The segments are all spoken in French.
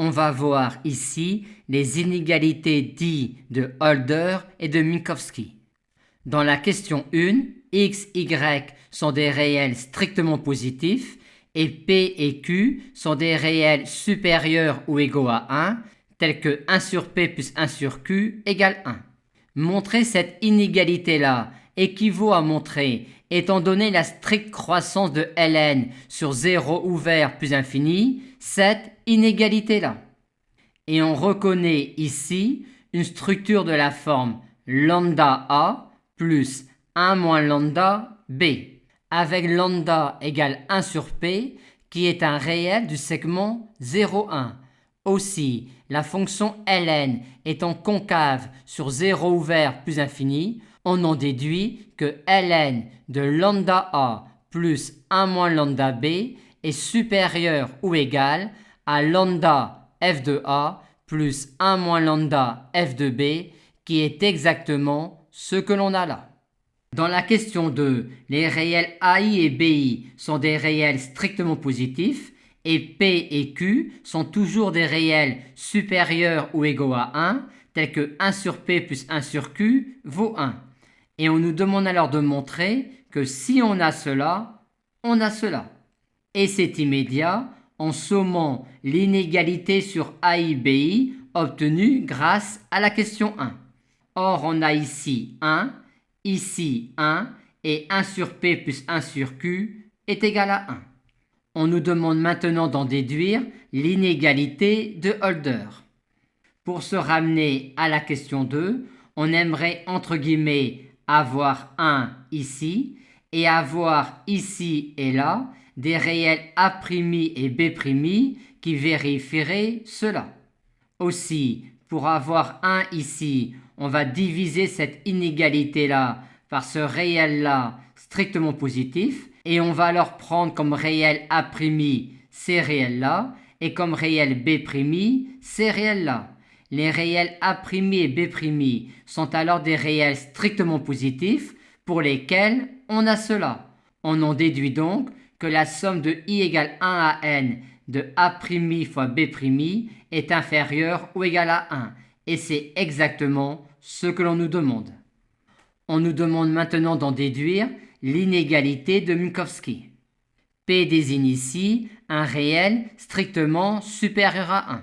On va voir ici les inégalités dites de Hölder et de Minkowski. Dans la question 1, x, y sont des réels strictement positifs et p et q sont des réels supérieurs ou égaux à 1, tels que 1 sur p plus 1 sur q égale 1. Montrer cette inégalité-là équivaut à montrer, étant donné la stricte croissance de Ln sur 0 ouvert plus infini, cette inégalité-là. Et on reconnaît ici une structure de la forme lambda A plus 1 moins lambda B, avec lambda égale 1 sur P, qui est un réel du segment 0,1. Aussi, la fonction Ln étant concave sur 0 ouvert plus infini, on en déduit que Ln de lambda A plus 1 moins lambda B est supérieur ou égal à lambda f de A plus 1 moins lambda f de B, qui est exactement ce que l'on a là. Dans la question 2, les réels AI et BI sont des réels strictement positifs et P et Q sont toujours des réels supérieurs ou égaux à 1, tels que 1 sur P plus 1 sur Q vaut 1. Et on nous demande alors de montrer que si on a cela, on a cela. Et c'est immédiat en sommant l'inégalité sur AI-BI obtenue grâce à la question 1. Or, on a ici 1 et 1 sur P plus 1 sur Q est égal à 1. On nous demande maintenant d'en déduire l'inégalité de Hölder. Pour se ramener à la question 2, on aimerait entre guillemets avoir 1 ici et avoir ici et là des réels A' et B' qui vérifieraient cela. Aussi, pour avoir 1 ici, on va diviser cette inégalité-là par ce réel-là strictement positif et on va alors prendre comme réel A' ces réels-là et comme réel B' ces réels-là. Les réels A' et B' sont alors des réels strictement positifs pour lesquels on a cela. On en déduit donc que la somme de i égale 1 à n de A' fois B' est inférieure ou égale à 1. Et c'est exactement ce que l'on nous demande. On nous demande maintenant d'en déduire l'inégalité de Minkowski. P désigne ici un réel strictement supérieur à 1.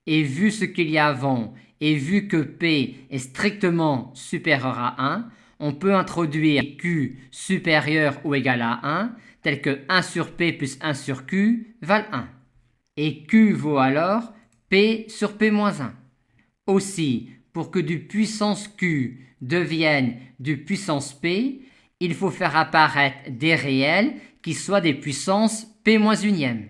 Et vu ce qu'il y a avant, et vu que P est strictement supérieur à 1, on peut introduire Q supérieur ou égal à 1, tel que 1 sur P plus 1 sur Q valent 1. Et Q vaut alors P sur P moins 1. Aussi, pour que du puissance Q devienne du puissance P, il faut faire apparaître des réels qui soient des puissances P moins unième.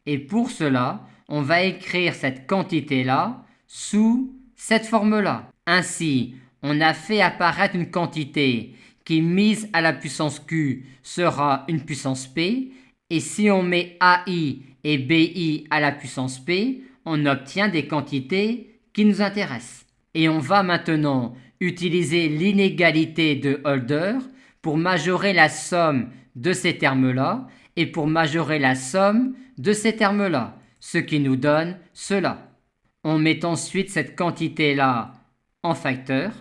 Et pour cela, on va écrire cette quantité-là sous cette forme-là. Ainsi, on a fait apparaître une quantité qui, mise à la puissance Q, sera une puissance P, et si on met AI et BI à la puissance P, on obtient des quantités qui nous intéressent. Et on va maintenant utiliser l'inégalité de Hölder pour majorer la somme de ces termes-là et pour majorer la somme de ces termes-là, ce qui nous donne cela. On met ensuite cette quantité-là en facteur.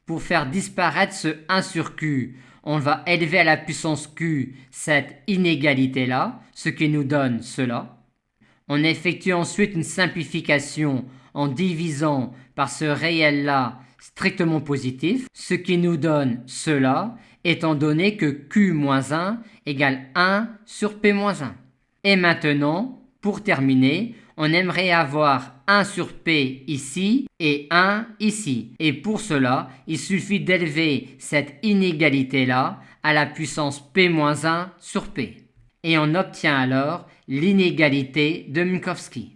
Pour faire disparaître ce 1 sur Q, on va élever à la puissance Q cette inégalité-là, ce qui nous donne cela. On effectue ensuite une simplification en divisant par ce réel-là strictement positif, ce qui nous donne cela, étant donné que Q moins 1 égale 1 sur P moins 1. Et maintenant, pour terminer, on aimerait avoir 1 sur P ici et 1 ici. Et pour cela, il suffit d'élever cette inégalité-là à la puissance P-1 sur P. Et on obtient alors l'inégalité de Minkowski.